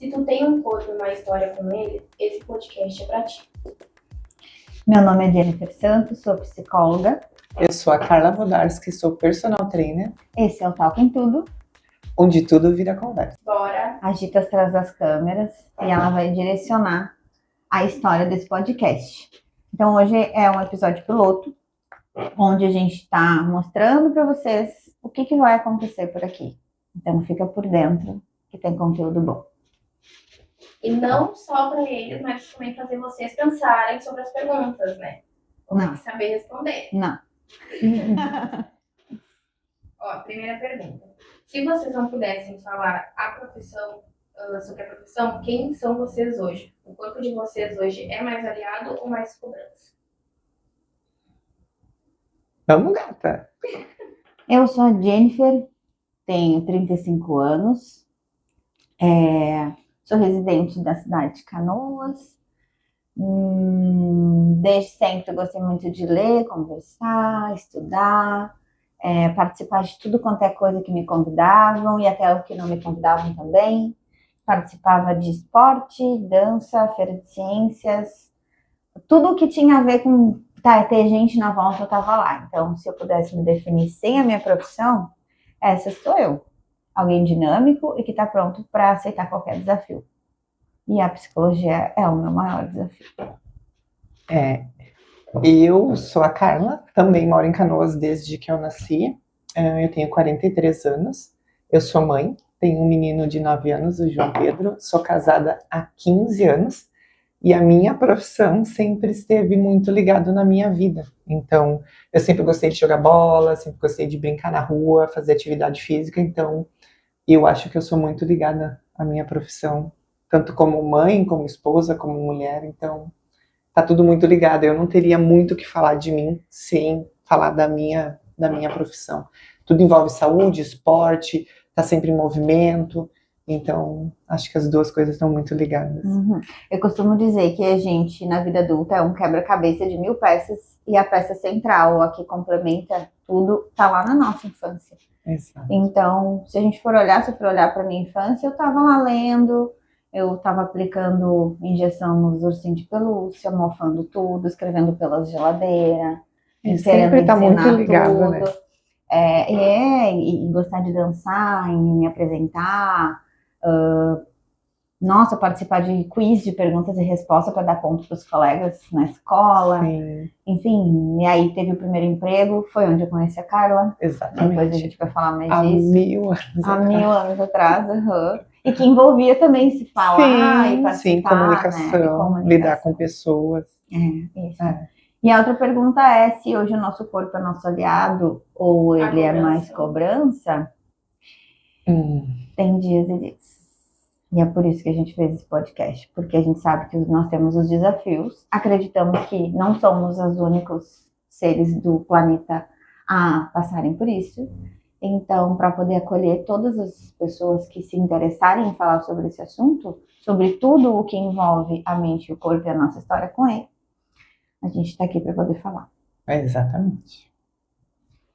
Se tu tem um corpo e uma história com ele, esse podcast é pra ti. Meu nome é Jennifer Santos, sou psicóloga. Eu sou a Carla Wodarski, sou personal trainer. Esse é o Talk em Tudo, onde tudo vira conversa. Bora! A Gita atrás das câmeras e ela vai direcionar a história desse podcast. Então hoje é um episódio piloto, onde a gente está mostrando para vocês o que vai acontecer por aqui. Então fica por dentro, que tem conteúdo bom. E não só para eles, mas também fazer vocês pensarem sobre as perguntas, né? Tem que saber responder. Não. Ó, primeira pergunta. Se vocês não pudessem falar sobre a profissão, quem são vocês hoje? O corpo de vocês hoje é mais aliado ou mais cobrança? Vamos, gata! Eu sou a Jennifer, tenho 35 anos, sou residente da cidade de Canoas. Desde sempre eu gostei muito de ler, conversar, estudar, participar de tudo quanto é coisa que me convidavam e até o que não me convidavam também. Participava de esporte, dança, feira de ciências, tudo que tinha a ver com ter gente na volta eu estava lá. Então, se eu pudesse me definir sem a minha profissão, essa sou eu. Alguém dinâmico e que está pronto para aceitar qualquer desafio. E a psicologia é o meu maior desafio. Eu sou a Carla, também moro em Canoas desde que eu nasci. Eu tenho 43 anos, eu sou mãe, tenho um menino de 9 anos, o João Pedro, sou casada há 15 anos e a minha profissão sempre esteve muito ligada na minha vida. Então, eu sempre gostei de jogar bola, sempre gostei de brincar na rua, fazer atividade física, então eu acho que eu sou muito ligada à minha profissão, tanto como mãe, como esposa, como mulher, então tá tudo muito ligado. Eu não teria muito o que falar de mim sem falar da minha profissão. Tudo envolve saúde, esporte, tá sempre em movimento, então acho que as duas coisas estão muito ligadas. Eu costumo dizer que a gente, na vida adulta, é um quebra-cabeça de 1000 peças e a peça central, a que complementa tudo, tá lá na nossa infância. Exato. Então, se eu for olhar para minha infância, eu tava lá lendo, eu tava aplicando injeção nos ursinhos de pelúcia, mofando tudo, escrevendo pelas geladeiras, sempre tá muito ligado, tudo. Né? E gostar de dançar, e me apresentar, participar de quiz de perguntas e respostas para dar ponto para os colegas na escola. Sim. Enfim, e aí teve o primeiro emprego, foi onde eu conheci a Carla. Exatamente. Depois a gente vai falar mais há disso. 1000 anos Há 1000 anos atrás. E que envolvia também se falar e participar, sim, comunicação, né? lidar com pessoas. Isso. E a outra pergunta é se hoje o nosso corpo é nosso aliado ou ele é mais cobrança. Tem dias e dias. E é por isso que a gente fez esse podcast, porque a gente sabe que nós temos os desafios, acreditamos que não somos os únicos seres do planeta a passarem por isso. Então, para poder acolher todas as pessoas que se interessarem em falar sobre esse assunto, sobre tudo o que envolve a mente, o corpo e a nossa história com ele, a gente está aqui para poder falar. Exatamente.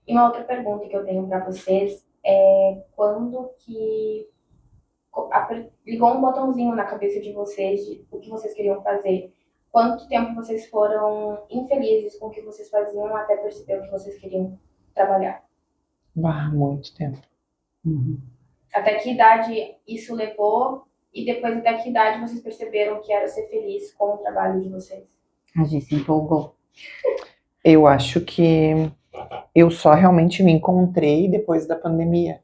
E uma outra pergunta que eu tenho para vocês é quando que ligou um botãozinho na cabeça de vocês de o que vocês queriam fazer? Quanto tempo vocês foram infelizes com o que vocês faziam até perceber o que vocês queriam trabalhar? Muito tempo. Até que idade isso levou e depois até que idade vocês perceberam que era ser feliz com o trabalho de vocês? A gente se empolgou. Eu acho que eu só realmente me encontrei depois da pandemia.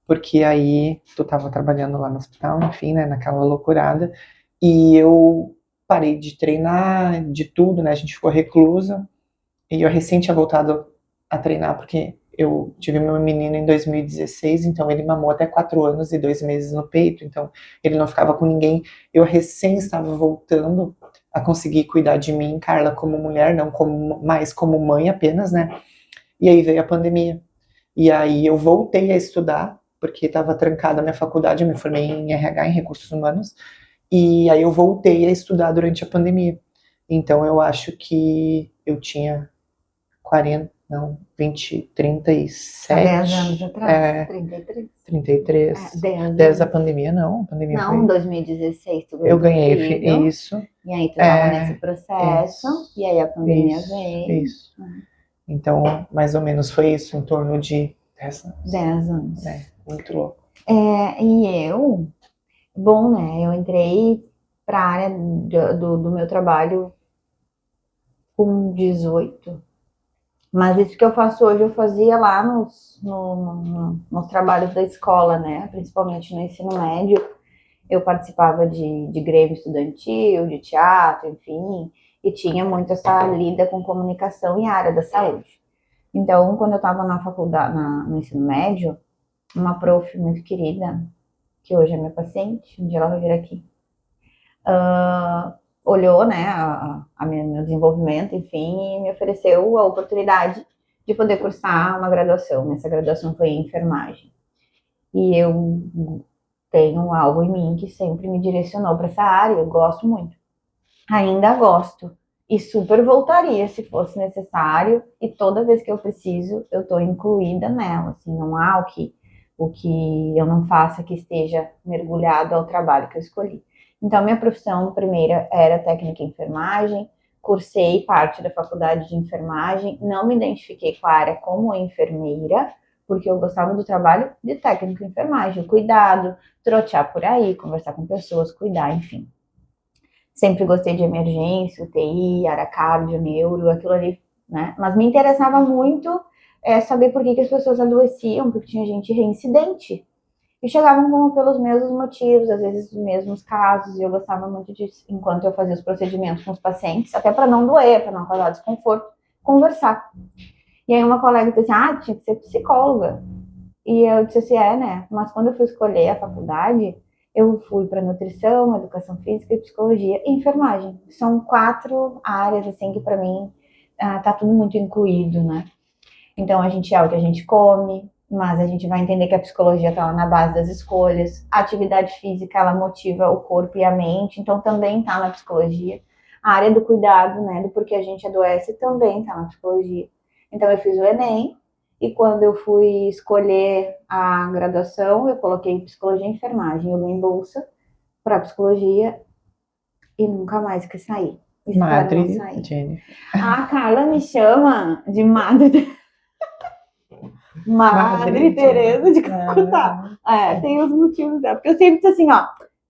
Porque aí tu tava trabalhando lá no hospital, enfim, né, naquela loucurada, e eu parei de treinar, de tudo, né, a gente ficou reclusa, e eu recém tinha voltado a treinar, porque eu tive meu menino em 2016, então ele mamou até 4 anos e 2 meses no peito, então ele não ficava com ninguém, eu recém estava voltando a conseguir cuidar de mim, Carla, como mulher, não mais como mãe apenas, né, e aí veio a pandemia, e aí eu voltei a estudar, porque estava trancada a minha faculdade, eu me formei em RH, em Recursos Humanos, e aí eu voltei a estudar durante a pandemia. Então eu acho que eu tinha não, 20, Há 37. 10 anos atrás, 33. 33. 10 10 da anos. pandemia, não. A pandemia Não, em foi. 2016 tu Eu ganhou teu ganhei filho, isso. e aí tu tava nesse É, processo, isso, e aí a pandemia isso, veio. isso. Então, mais ou menos foi isso, em torno de 10 anos. 10 anos. Muito louco. E eu, bom, né, eu entrei para a área do meu trabalho com 18. Mas isso que eu faço hoje, eu fazia lá nos trabalhos da escola, né? Principalmente no ensino médio. Eu participava de grêmio estudantil, de teatro, enfim, e tinha muito essa lida com comunicação em área da saúde. Então, quando eu estava na faculdade, no ensino médio, uma prof muito querida, que hoje é minha paciente, um dia ela vai vir aqui, olhou, né, meu desenvolvimento, enfim, e me ofereceu a oportunidade de poder cursar uma graduação. Essa graduação foi em enfermagem. E eu tenho algo em mim que sempre me direcionou para essa área, eu gosto muito. Ainda gosto. E super voltaria se fosse necessário, e toda vez que eu preciso, eu estou incluída nela. Assim, não há o que eu não faça que esteja mergulhado ao trabalho que eu escolhi. Então, minha profissão primeira era técnica em enfermagem, cursei parte da faculdade de enfermagem, não me identifiquei com a área como enfermeira, porque eu gostava do trabalho de técnico em enfermagem, o cuidado, trotear por aí, conversar com pessoas, cuidar, enfim. Sempre gostei de emergência, UTI, área cardio, neuro, aquilo ali, né? Mas me interessava muito saber por que as pessoas adoeciam, porque tinha gente reincidente. E chegavam pelos mesmos motivos, às vezes os mesmos casos, e eu gostava muito disso, enquanto eu fazia os procedimentos com os pacientes, até para não doer, para não causar desconforto, conversar. E aí uma colega disse assim, tinha que ser psicóloga. E eu disse assim, né? Mas quando eu fui escolher a faculdade, eu fui para nutrição, educação física, psicologia e enfermagem. São 4 áreas, assim, que para mim tá tudo muito incluído, né? Então a gente é o que a gente come, mas a gente vai entender que a psicologia está lá na base das escolhas. A atividade física, ela motiva o corpo e a mente, então também está na psicologia. A área do cuidado, né, do porquê a gente adoece, também está na psicologia. Então eu fiz o Enem, e quando eu fui escolher a graduação, eu coloquei psicologia e enfermagem. Eu ganhei bolsa para psicologia e nunca mais quis sair. Espero não sair. Jenny. A Carla me chama de Madre Teresa de Calcutá. Tem os motivos dela. Porque eu sempre disse assim,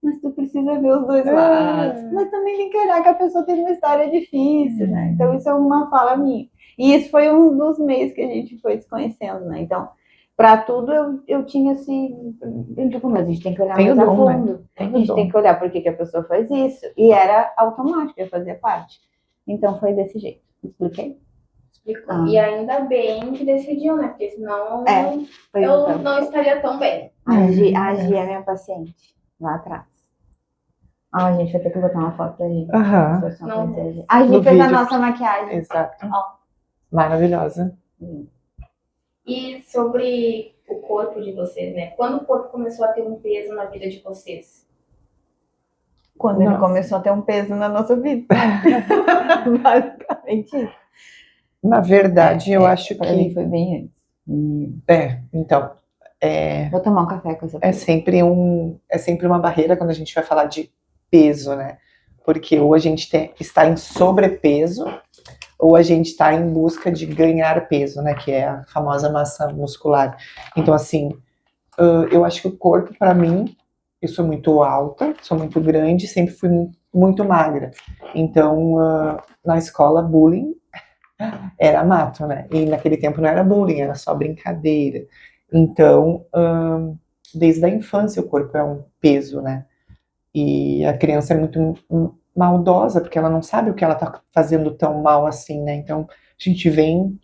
mas tu precisa ver os dois lados. Mas também tem que olhar que a pessoa tem uma história difícil, né? Então isso é uma fala minha. E isso foi um dos meios que a gente foi se conhecendo, né? Então, para tudo eu tinha assim, eu digo, mas a gente tem que olhar mais a fundo. Né? A gente tem que olhar por que a pessoa faz isso. E era automático, eu fazia parte. Então foi desse jeito. Expliquei? Explicou. E ainda bem que decidiu, né? Porque senão eu então. Não estaria tão bem. A Gi é minha paciente, lá atrás. A gente vai ter que botar uma foto da gente. A Gi fez a nossa maquiagem. Exato. Maravilhosa. E sobre o corpo de vocês, né? Quando o corpo começou a ter um peso na vida de vocês? Quando ele começou a ter um peso na nossa vida. Basicamente isso. Na verdade, eu acho que... Pra mim foi bem antes. Então... Vou tomar um café com essa pessoa. É sempre uma barreira quando a gente vai falar de peso, né? Porque ou a gente está em sobrepeso, ou a gente está em busca de ganhar peso, né? Que é a famosa massa muscular. Então, assim, eu acho que o corpo, para mim, eu sou muito alta, sou muito grande, sempre fui muito magra. Então, na escola, bullying era mato, né? E naquele tempo não era bullying, era só brincadeira. Então, desde a infância o corpo é um peso, né? E a criança é muito maldosa, porque ela não sabe o que ela tá fazendo tão mal assim, né? Então, a gente vem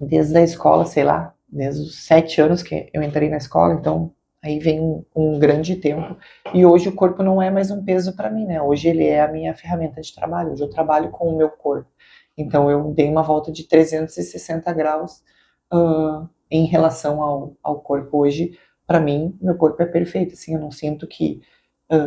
desde a escola, sei lá, desde os 7 anos que eu entrei na escola, então aí vem um grande tempo. E hoje o corpo não é mais um peso para mim, né? Hoje ele é a minha ferramenta de trabalho, hoje eu trabalho com o meu corpo. Então eu dei uma volta de 360 graus em relação ao corpo. Hoje, para mim, meu corpo é perfeito, assim, eu não sinto que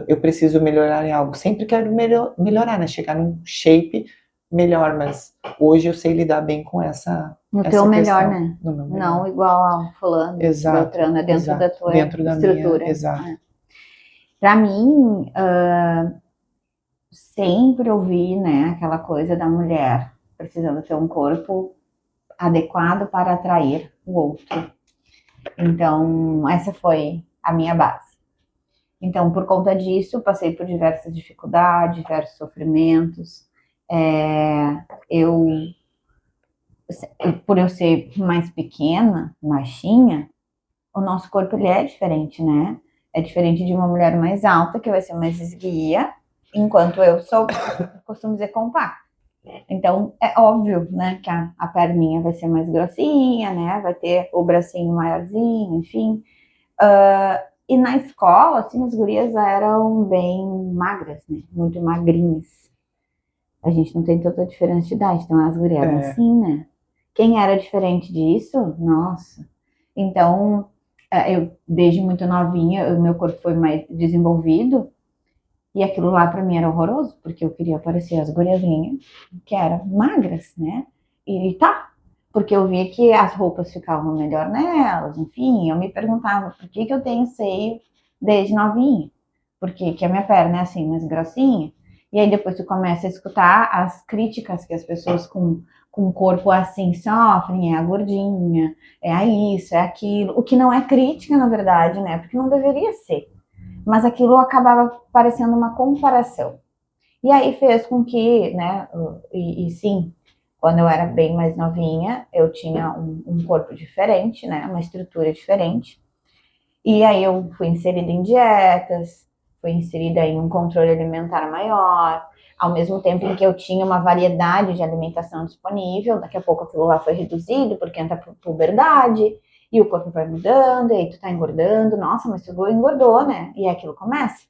eu preciso melhorar em algo. Sempre quero melhorar, né? Chegar num shape melhor, mas hoje eu sei lidar bem com essa No essa teu melhor, questão. né? No meu melhor. Não igual ao fulano, Exato, Beltrano, é dentro exato. da tua Dentro da estrutura. minha, exato. Pra mim, sempre ouvi, né, aquela coisa da mulher precisando ter um corpo adequado para atrair o outro. Então, essa foi a minha base. Então, por conta disso, passei por diversas dificuldades, diversos sofrimentos. Eu, por eu ser mais pequena, baixinha, o nosso corpo ele é diferente, né? É diferente de uma mulher mais alta, que vai ser mais esguia, enquanto eu sou, costumo dizer, compacta. Então, é óbvio, né, que a perninha vai ser mais grossinha, né? Vai ter o bracinho maiorzinho, enfim. E na escola, assim, as gurias eram bem magras, né? Muito magrinhas. A gente não tem tanta diferença de idade, então as gurias eram assim, né? Quem era diferente disso? Nossa. Então, eu, desde muito novinha, o meu corpo foi mais desenvolvido, e aquilo lá pra mim era horroroso, porque eu queria parecer as guriazinhas, que eram magras, né? E tá, porque eu via que as roupas ficavam melhor nelas, enfim, eu me perguntava por que eu tenho seio desde novinha, porque que a minha perna é assim, mais grossinha, e aí depois tu começa a escutar as críticas que as pessoas com o corpo assim sofrem, é a gordinha, é a isso, é aquilo, o que não é crítica na verdade, né, porque não deveria ser, mas aquilo acabava parecendo uma comparação. E aí fez com que, né, e sim, quando eu era bem mais novinha, eu tinha um corpo diferente, né, uma estrutura diferente. E aí eu fui inserida em dietas, fui inserida em um controle alimentar maior, ao mesmo tempo em que eu tinha uma variedade de alimentação disponível, daqui a pouco aquilo lá foi reduzido, porque entra a puberdade, e o corpo vai mudando, e aí tu tá engordando, nossa, mas tu engordou, né? E aquilo começa.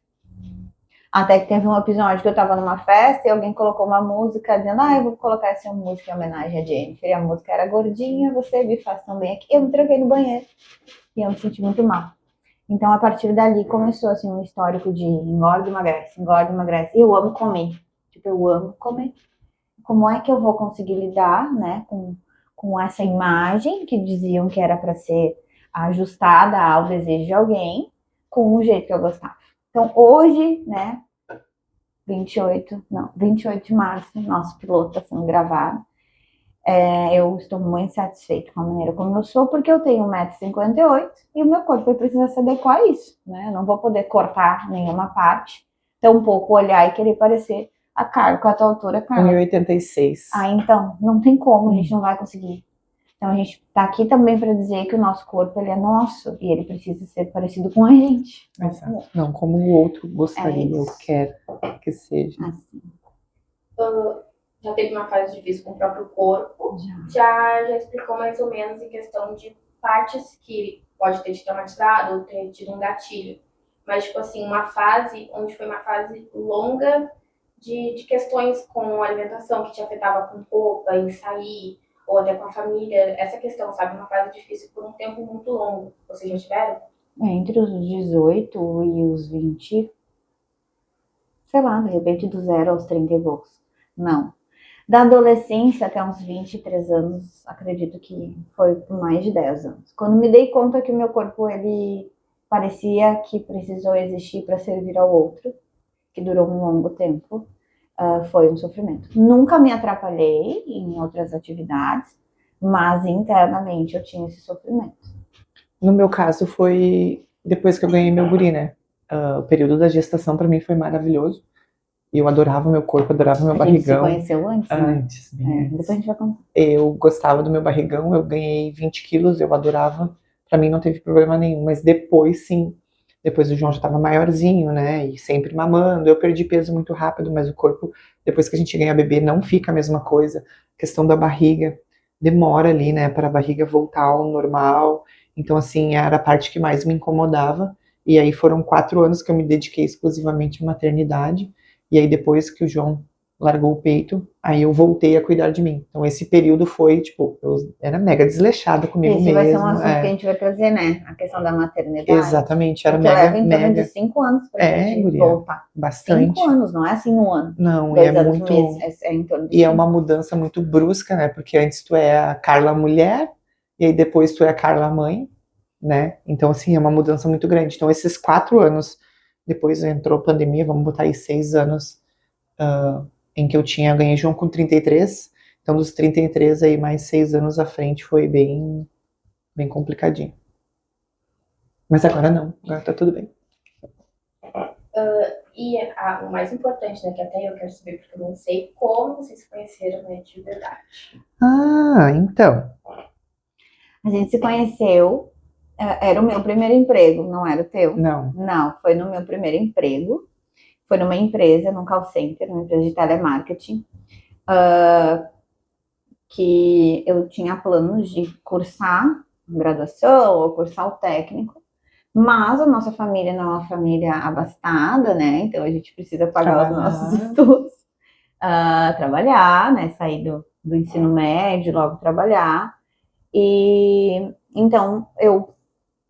Até que teve um episódio que eu tava numa festa e alguém colocou uma música dizendo, eu vou colocar essa música em homenagem a Jennifer. E a música era Gordinha, você me faz tão bem aqui. Eu me tranquei no banheiro e eu me senti muito mal. Então, a partir dali, começou, assim, um histórico de engorda e emagrece, engorda e emagrece. E eu amo comer. Tipo, eu amo comer. Como é que eu vou conseguir lidar, né, com essa imagem que diziam que era para ser ajustada ao desejo de alguém, com o jeito que eu gostava. Então, hoje, né, 28 de março, nosso piloto está sendo gravado. Eu estou muito satisfeita com a maneira como eu sou, porque eu tenho 1,58 m e o meu corpo vai precisar se adequar a isso, né? Eu não vou poder cortar nenhuma parte, tampouco olhar e querer parecer a Carla, com a tua altura, Carla. 1,86 m. Então, não tem como, a gente não vai conseguir. Então, a gente tá aqui também para dizer que o nosso corpo, ele é nosso e ele precisa ser parecido com a gente. Exato. Não como o outro gostaria ou quer que seja. Assim. Já teve uma fase difícil com o próprio corpo, já explicou mais ou menos em questão de partes que pode ter te traumatizado ou ter tido um gatilho. Mas, tipo assim, uma fase onde foi uma fase longa de questões com alimentação que te afetava com roupa, em sair, ou até com a família. Essa questão, sabe? Uma fase difícil por um tempo muito longo. Vocês já tiveram? Entre os 18 e os 20, sei lá, de repente do 0 aos 30 e poucos. Não. Da adolescência até uns 23 anos, acredito que foi por mais de 10 anos. Quando me dei conta que o meu corpo, ele parecia que precisou existir para servir ao outro, que durou um longo tempo, foi um sofrimento. Nunca me atrapalhei em outras atividades, mas internamente eu tinha esse sofrimento. No meu caso foi depois que eu ganhei meu guri, né? O período da gestação para mim foi maravilhoso. Eu adorava meu corpo, adorava meu barrigão. A gente se conheceu antes, né? Antes. Depois a gente vai contar. Eu gostava do meu barrigão, eu ganhei 20 quilos, eu adorava. Para mim não teve problema nenhum, mas depois sim. Depois o João já estava maiorzinho, né? E sempre mamando. Eu perdi peso muito rápido, mas o corpo, depois que a gente ganha bebê, não fica a mesma coisa. A questão da barriga demora ali, né? Para a barriga voltar ao normal. Então, assim, era a parte que mais me incomodava. E aí foram 4 anos que eu me dediquei exclusivamente à maternidade. E aí depois que o João largou o peito, aí eu voltei a cuidar de mim. Então esse período foi, tipo, eu era mega desleixada comigo Esse vai ser um mesmo. assunto que a gente vai trazer, né? A questão da maternidade. Exatamente, era Porque leva em torno de mega, 5 anos pra gente guria, voltar. bastante. 5 anos, não é assim um ano. Não, 2 e é anos, muito, meses, é em torno de e é 5. uma mudança muito brusca, né? Porque antes tu é a Carla mulher, e aí depois tu é a Carla mãe, né? Então, assim, é uma mudança muito grande. Então, esses 4 anos, depois entrou a pandemia, vamos botar aí 6 anos, em que eu ganhei João com 33. Então, dos 33 aí, mais 6 anos à frente, foi bem, bem complicadinho. Mas agora não, agora tá tudo bem. E o mais importante, né, que até eu quero saber, porque eu não sei como vocês se conheceram, né, de verdade. Ah, então. A gente se conheceu, era o meu primeiro emprego, não era o teu? Não. Não, foi no meu primeiro emprego. Foi numa empresa, num call center, numa empresa de telemarketing, que eu tinha planos de cursar graduação ou cursar o técnico, mas a nossa família não é uma família abastada, né? Então a gente precisa pagar os nossos estudos, trabalhar, né? Sair do ensino médio, logo trabalhar. E então eu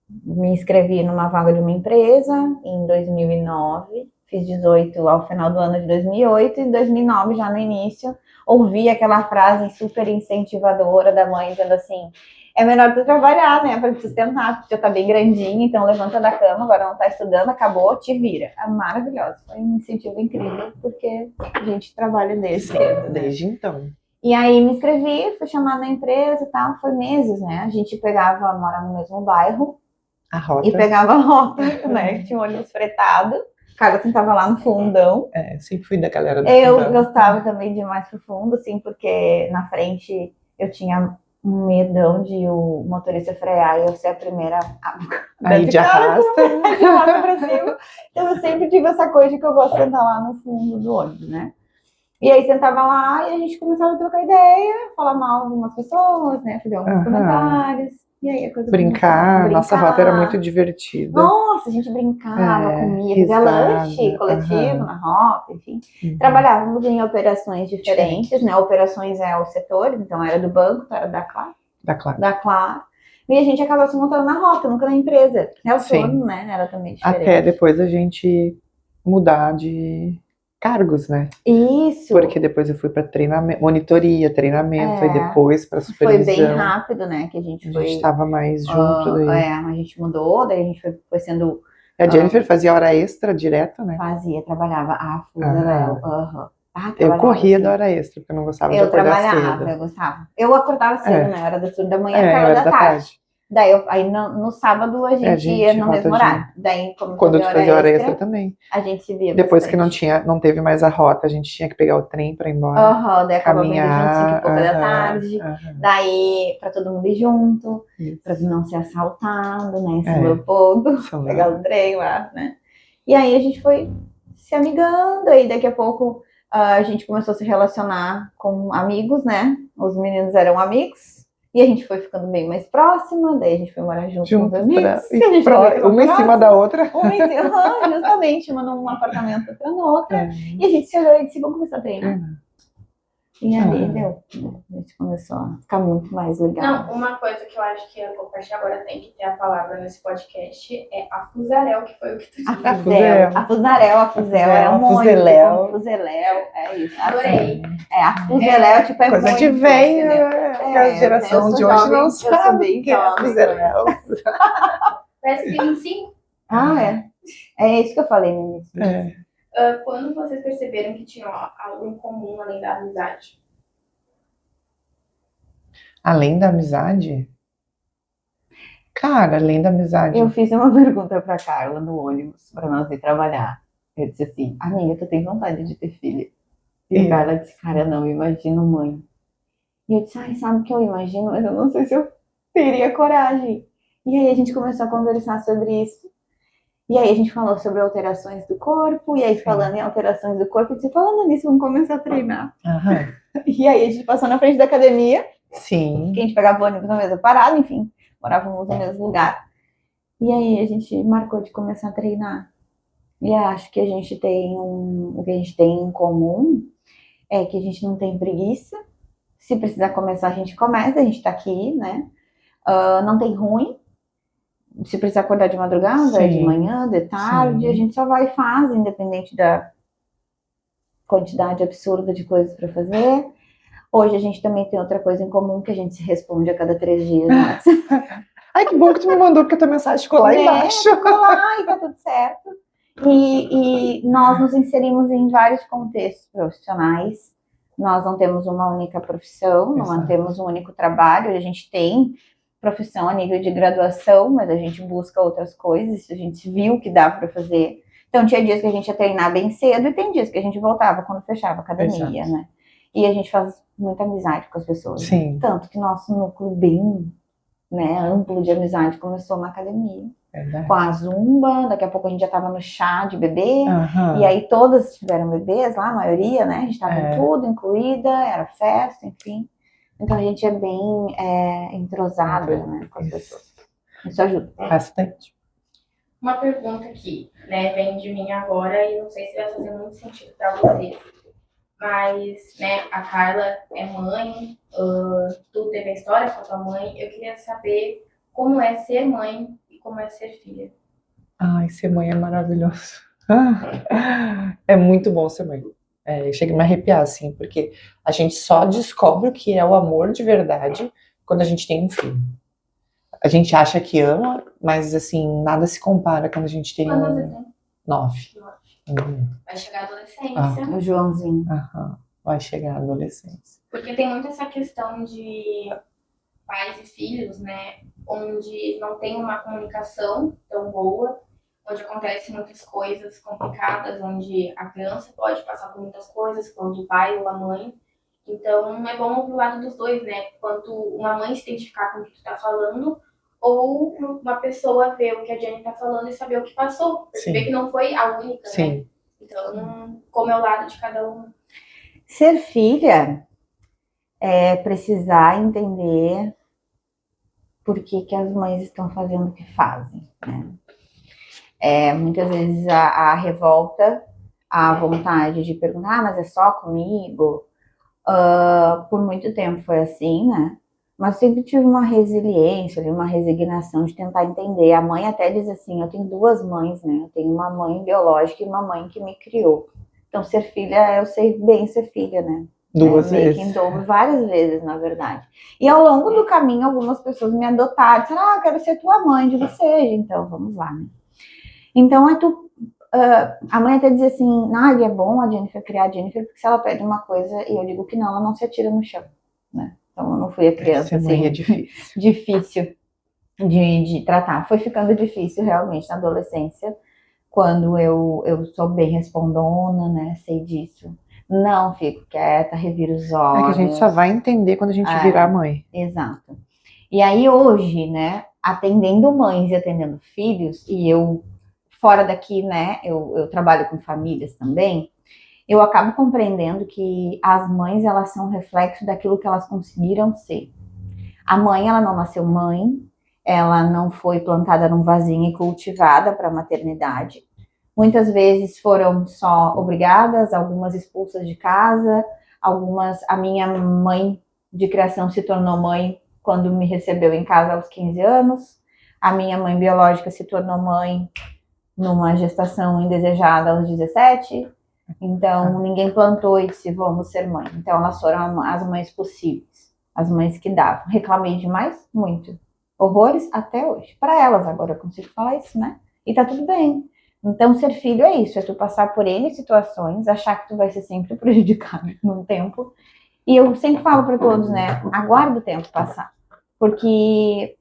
me inscrevi numa vaga de uma empresa em 2009, fiz 18 ao final do ano de 2008 e em 2009, já no início, ouvi aquela frase super incentivadora da mãe dizendo assim: é melhor tu trabalhar, né, para te sustentar, porque já tá bem grandinho, então levanta da cama, agora não tá estudando, acabou, te vira. É maravilhoso, foi um incentivo incrível, porque a gente trabalha desde cedo, né? Desde então. E aí me inscrevi, fui chamada na empresa e tal, foi meses, né? A gente mora no mesmo bairro, A rota. e pegava a rota, né? Tinha um ônibus fretado. O cara sentava lá no fundão. Sempre fui da galera do Eu fundão. gostava também de ir mais pro fundo, assim, porque na frente eu tinha um medão de o motorista frear e eu ser a primeira Aí de arrasta. de arrasta pra cima. Então eu sempre tive essa coisa de que eu gosto de sentar lá no fundo do ônibus, né? E aí sentava lá e a gente começava a trocar ideia, falar mal de algumas pessoas, né? Fazer alguns comentários. E aí a coisa brincar, nossa rota era muito divertida. Nossa, a gente brincava, comia, fazia lanche coletivo na rota, enfim. Trabalhávamos em operações diferentes, né? Operações os setores, então era do banco, era da Claro. Da Claro. E a gente acaba se montando na rota, nunca na empresa. O turno, né? Era também diferente. Até depois a gente mudar de cargos, né? Isso. Porque depois eu fui para treinamento, monitoria, treinamento, e depois para supervisão. Foi bem rápido, né? Que a gente foi. A gente estava mais junto daí. A gente mudou, daí a gente foi sendo. A Jennifer fazia hora extra direto, né? Fazia, trabalhava a fuzaréu. Eu corria da hora extra, porque eu não gostava de acordar cedo. Eu trabalhava, eu gostava. Eu acordava cedo, né? Era do turno da manhã, aquela da tarde. Daí, no sábado, a gente ia no mesmo horário. Daí, quando tu fazia hora extra também. A gente se via depois bastante. Que não teve mais a rota, a gente tinha que pegar o trem pra ir embora. Daí acabava indo junto, 5 e pouca da tarde. Daí, pra todo mundo ir junto, pra não ser assaltado, né? Esse meu ponto. Pegar o trem lá, né? E aí a gente foi se amigando, aí daqui a pouco a gente começou a se relacionar com amigos, né? Os meninos eram amigos. E a gente foi ficando bem mais próxima, daí a gente foi morar junto com os amigos. Uma em cima da outra. Justamente, uma num apartamento, outra na outra. E a gente se olhou e disse, vamos começar a treinar. E aí deu. A gente começou a ficar muito mais legal. Não, uma coisa que eu acho que a Compaixão agora tem que ter a palavra nesse podcast é a fuzaréu, que foi o que tu disse. A fuzel, é um fuzeléu. Fuzeléu, é isso. Adorei. A fuzeléu, tipo, é coisa muito, de velho, a geração de hoje não sabe que é fuzeléu. Parece que tem 25. É isso que eu falei no início. Quando vocês perceberam que tinham algo em comum além da amizade? Além da amizade? Cara, além da amizade. Eu fiz uma pergunta pra Carla no ônibus, pra nós ir trabalhar. Eu disse assim, amiga, tu tem vontade de ter filha? E a Carla disse, cara, não, imagino mãe. E eu disse, sabe o que eu imagino? Mas eu não sei se eu teria coragem. E aí a gente começou a conversar sobre isso. E aí a gente falou sobre alterações do corpo, e aí falando em alterações do corpo, eu disse, falando nisso, vamos começar a treinar. E aí a gente passou na frente da academia. Sim. Que a gente pegava o ônibus na mesma parada, enfim, morávamos no mesmo lugar. E aí a gente marcou de começar a treinar. E acho que o que a gente tem em comum é que a gente não tem preguiça. Se precisar começar, a gente começa, a gente tá aqui, né? Não tem ruim. Se precisar acordar de madrugada, de Sim, manhã, de tarde, a sim. gente só vai e faz, independente da quantidade absurda de coisas para fazer. Hoje a gente também tem outra coisa em comum, que a gente se responde a cada 3 dias no WhatsApp. Ai, que bom que tu me mandou, porque a tua mensagem ficou lá embaixo. Ficou lá e tá tudo certo. E nós nos inserimos em vários contextos profissionais. Nós não temos uma única profissão, não Exato. temos um único trabalho. A gente tem profissão a nível de graduação, mas a gente busca outras coisas. A gente viu que dava para fazer. Então, tinha dias que a gente ia treinar bem cedo e tem dias que a gente voltava quando fechava a academia, Exato. né? E a gente faz muita amizade com as pessoas. Sim. Né? Tanto que nosso núcleo bem, né, amplo de amizade começou na academia. Verdade. Com a zumba, daqui a pouco a gente já tava no chá de bebê, Aham. e aí todas tiveram bebês lá, a maioria, né? A gente tava em É. tudo, incluída, era festa, enfim. Então a gente é bem entrosado, né, com as pessoas. Isso ajuda. Bastante. Uma pergunta aqui, né, vem de mim agora e não sei se vai fazer muito sentido para vocês. Mas, né, a Carla é mãe, tu teve a história com a tua mãe. Eu queria saber como é ser mãe e como é ser filha. Ai, ser mãe é maravilhoso. É muito bom ser mãe. Chega a me arrepiar, assim, porque a gente só descobre o que é o amor de verdade quando a gente tem um filho. A gente acha que ama, mas, assim, nada se compara quando a gente tem Quantos você tem? 9. Vai chegar a adolescência. O Joãozinho. Vai chegar a adolescência. Porque tem muito essa questão de pais e filhos, né, onde não tem uma comunicação tão boa, onde acontecem muitas coisas complicadas, onde a criança pode passar por muitas coisas, quando o pai ou a mãe. Então, é bom ouvir o lado dos dois, né? Quanto uma mãe se identificar com o que tu tá falando, ou uma pessoa ver o que a Jenny tá falando e saber o que passou. Perceber que não foi a única, Sim. né? Então, como é o lado de cada um. Ser filha é precisar entender por que as mães estão fazendo o que fazem, né? Muitas vezes a revolta, a vontade de perguntar, mas é só comigo? Por muito tempo foi assim, né? Mas sempre tive uma resiliência, uma resignação de tentar entender. A mãe até diz assim, eu tenho 2 mães, né? Eu tenho uma mãe biológica e uma mãe que me criou. Então, ser filha, eu sei bem ser filha, né? 2 meio vezes. que em dobro, várias vezes, na verdade. E ao longo do caminho, algumas pessoas me adotaram, disseram, eu quero ser tua mãe, digo, seja, então, vamos lá, né? Então, a mãe até dizia assim, é bom a Jennifer criar a Jennifer, porque se ela pede uma coisa e eu digo que não, ela não se atira no chão, né? Então, eu não fui a criança, Ser mãe assim, é difícil. difícil de tratar. Foi ficando difícil, realmente, na adolescência, quando eu sou bem respondona, né, sei disso. Não fico quieta, reviro os olhos. Que a gente só vai entender quando a gente virar mãe. Exato. E aí hoje, né, atendendo mães e atendendo filhos, e eu, fora daqui, né, eu trabalho com famílias também, eu acabo compreendendo que as mães, elas são um reflexo daquilo que elas conseguiram ser. A mãe, ela não nasceu mãe, ela não foi plantada num vasinho e cultivada para a maternidade. Muitas vezes foram só obrigadas, algumas expulsas de casa, a minha mãe de criação se tornou mãe quando me recebeu em casa aos 15 anos, a minha mãe biológica se tornou mãe numa gestação indesejada aos 17, então ninguém plantou e disse, vamos ser mãe. Então elas foram as mães possíveis, as mães que davam. Reclamei demais? Muito. Horrores até hoje. Para elas agora eu consigo falar isso, né? E tá tudo bem. Então, ser filho é isso, é tu passar por N situações, achar que tu vai ser sempre prejudicado num tempo. E eu sempre falo para todos, né, aguarda o tempo passar. Porque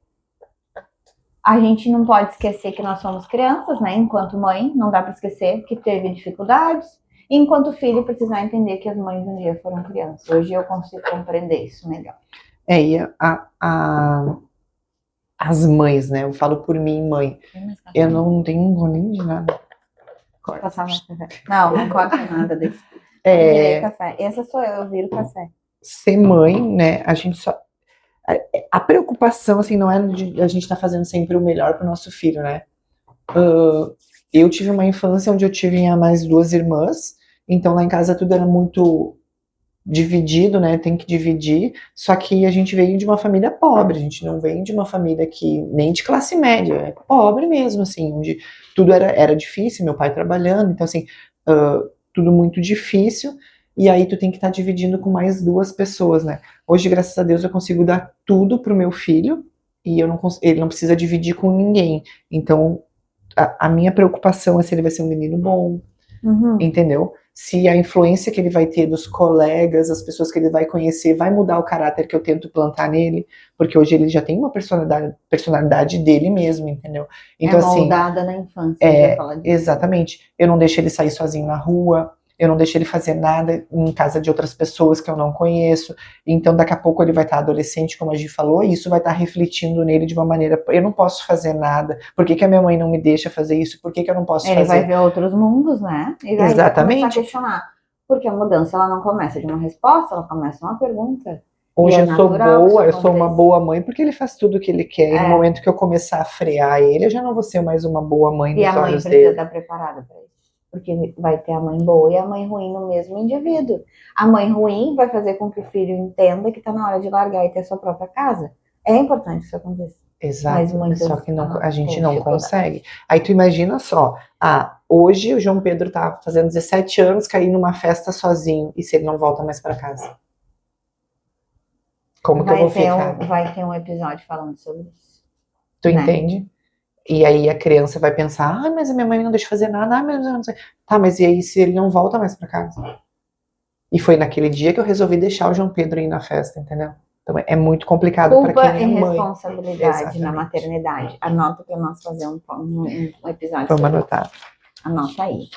a gente não pode esquecer que nós somos crianças, né, enquanto mãe, não dá para esquecer que teve dificuldades. E enquanto filho, precisar entender que as mães um dia foram crianças. Hoje eu consigo compreender isso melhor. E as mães, né? Eu falo por mim, mãe. Eu não tenho nem de nada. Corta. Passar mais café. Não corta nada desse. Virei café. Essa sou eu viro café. Ser mãe, né? A gente só. A preocupação, assim, não é de a gente estar fazendo sempre o melhor para o nosso filho, né? Eu tive uma infância onde eu tive mais 2 irmãs, então lá em casa tudo era muito dividido, né? Tem que dividir. Só que a gente veio de uma família pobre, a gente não vem de uma família que nem de classe média, é pobre mesmo, assim, onde tudo era difícil, meu pai trabalhando, então assim, tudo muito difícil. E aí tu tem que estar dividindo com mais duas pessoas, né? Hoje, graças a Deus, eu consigo dar tudo pro meu filho e ele não precisa dividir com ninguém. Então, a minha preocupação é se ele vai ser um menino bom, entendeu? Se a influência que ele vai ter dos colegas, as pessoas que ele vai conhecer, vai mudar o caráter que eu tento plantar nele, porque hoje ele já tem uma personalidade dele mesmo, entendeu? Então, assim, moldada na infância, já fala disso. exatamente. Eu não deixo ele sair sozinho na rua, eu não deixo ele fazer nada em casa de outras pessoas que eu não conheço. Então, daqui a pouco ele vai estar adolescente, como a Gi falou, e isso vai estar refletindo nele de uma maneira. Eu não posso fazer nada. Por que a minha mãe não me deixa fazer isso? Por que eu não posso fazer? Ele vai ver outros mundos, né? E daí vai começar a questionar. Porque a mudança, ela não começa de uma resposta, ela começa uma pergunta. Hoje eu sou boa, eu sou uma boa mãe, porque ele faz tudo o que ele quer. E no momento que eu começar a frear ele, eu já não vou ser mais uma boa mãe nos olhos dele. E a mãe precisa estar preparada para isso. Porque vai ter a mãe boa e a mãe ruim no mesmo indivíduo. A mãe ruim vai fazer com que o filho entenda que está na hora de largar e ter sua própria casa. É importante isso acontecer. Exato, só que a gente não consegue. Aí tu imagina só, hoje o João Pedro tá fazendo 17 anos, cair numa festa sozinho, e se ele não volta mais para casa? Como que eu vou ficar? Vai ter um episódio falando sobre isso. Tu entende? E aí a criança vai pensar, mas a minha mãe não deixa fazer nada, mas eu não sei. Tá, mas e aí se ele não volta mais para casa? E foi naquele dia que eu resolvi deixar o João Pedro ir na festa, entendeu? Então é muito complicado para quem é mãe. Culpa e responsabilidade na maternidade. Anota para nós fazer um episódio. Vamos anotar. Anota aí.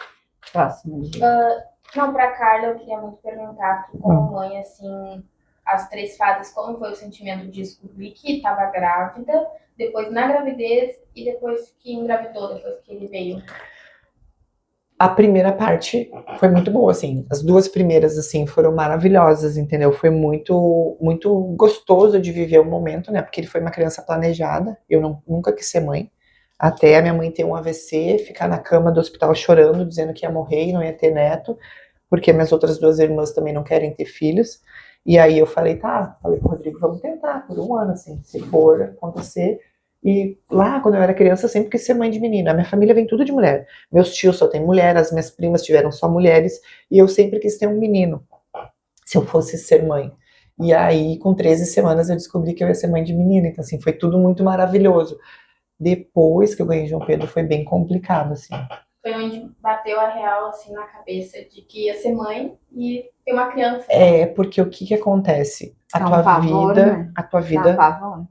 Próximo. Não, para Carla eu queria muito perguntar, como mãe, assim, as 3 fases, como foi o sentimento de descobrir que estava grávida, depois na gravidez e depois que engravidou, depois que ele veio? A primeira parte foi muito boa, assim. As 2 primeiras, assim, foram maravilhosas, entendeu? Foi muito, muito gostoso de viver o momento, né? Porque ele foi uma criança planejada. Eu nunca quis ser mãe. Até a minha mãe ter um AVC, ficar na cama do hospital chorando, dizendo que ia morrer e não ia ter neto, porque minhas outras 2 irmãs também não querem ter filhos. E aí eu falei pro Rodrigo, vamos tentar por 1 ano, assim, se for acontecer. E lá, quando eu era criança, eu sempre quis ser mãe de menina. A minha família vem tudo de mulher. Meus tios só têm mulher, as minhas primas tiveram só mulheres, e eu sempre quis ter um menino, se eu fosse ser mãe. E aí, com 13 semanas, eu descobri que eu ia ser mãe de menina. Então, assim, foi tudo muito maravilhoso. Depois que eu ganhei João Pedro, foi bem complicado, assim. Foi onde bateu a real, assim, na cabeça de que ia ser mãe e ter uma criança. Porque o que acontece? A tua vida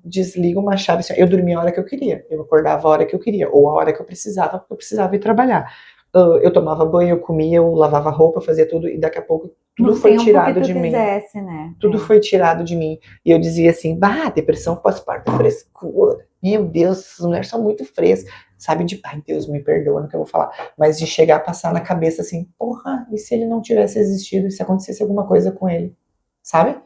desliga uma chave. Assim, eu dormia a hora que eu queria, eu acordava a hora que eu queria, ou a hora que eu precisava, porque eu precisava ir trabalhar. Eu tomava banho, eu comia, eu lavava roupa, eu fazia tudo, e daqui a pouco tudo foi tirado de mim. Né? Tudo foi tirado de mim. E eu dizia assim, depressão pós-parto, frescura. Meu Deus, essas mulheres são muito frescas. Sabe, ai Deus, me perdoa no que eu vou falar. Mas de chegar a passar na cabeça assim, porra, e se ele não tivesse existido, e se acontecesse alguma coisa com ele? Sabe?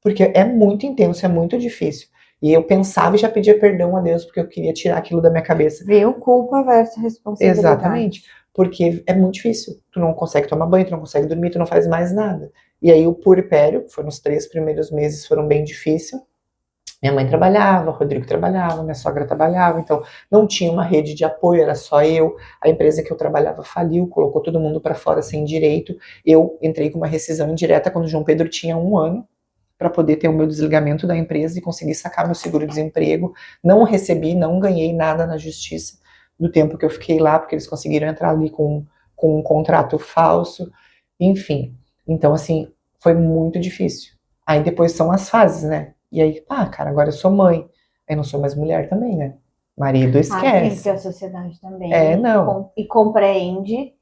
Porque é muito intenso, é muito difícil. E eu pensava e já pedia perdão a Deus, porque eu queria tirar aquilo da minha cabeça. Viu? Culpa versus responsabilidade. Exatamente. Porque é muito difícil. Tu não consegue tomar banho, tu não consegue dormir, tu não faz mais nada. E aí o puerpério, que foi nos 3 primeiros meses, foram bem difíceis. Minha mãe trabalhava, o Rodrigo trabalhava, minha sogra trabalhava, então não tinha uma rede de apoio, era só eu. A empresa que eu trabalhava faliu, colocou todo mundo para fora sem direito. Eu entrei com uma rescisão indireta quando o João Pedro tinha 1 ano, para poder ter o meu desligamento da empresa e conseguir sacar meu seguro-desemprego. Não recebi, não ganhei nada na justiça do tempo que eu fiquei lá, porque eles conseguiram entrar ali com um contrato falso, enfim. Então, assim, foi muito difícil. Aí depois são as fases, né? E aí, cara, agora eu sou mãe. Aí não sou mais mulher também, né? Marido esquece. Sim, porque a sociedade também e compreende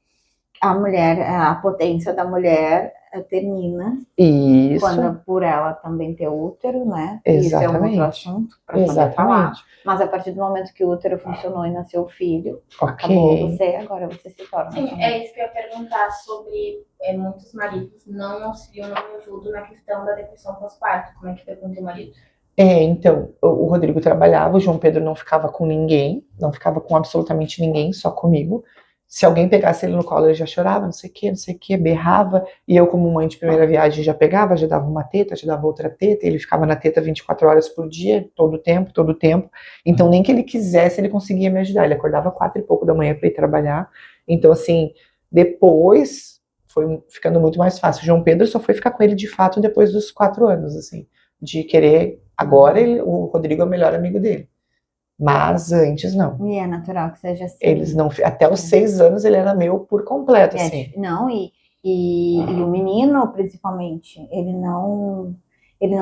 a mulher, a potência da mulher termina isso. Quando por ela também ter útero, né? Exatamente. Isso é um outro assunto para poder falar. Mas a partir do momento que o útero funcionou e nasceu o filho, acabou agora você se torna. Sim, é isso que eu ia perguntar sobre muitos maridos não auxiliam, não ajudam na questão da depressão pós-parto. Como é que foi com o teu marido? Então, o Rodrigo trabalhava, o João Pedro não ficava com ninguém, não ficava com absolutamente ninguém, só comigo. Se alguém pegasse ele no colo, ele já chorava, não sei o que, berrava. E eu, como mãe de primeira viagem, já pegava, já dava uma teta, já dava outra teta. E ele ficava na teta 24 horas por dia, todo o tempo, todo o tempo. Então, nem que ele quisesse, ele conseguia me ajudar. Ele acordava 4 e pouco da manhã para ir trabalhar. Então, assim, depois foi ficando muito mais fácil. O João Pedro só foi ficar com ele, de fato, depois dos 4 anos, assim. De querer... Agora, o Rodrigo é o melhor amigo dele. Mas antes não. E é natural que seja assim. Eles não, até os 6 anos ele era meu por completo, assim. Não, e o menino, principalmente, ele não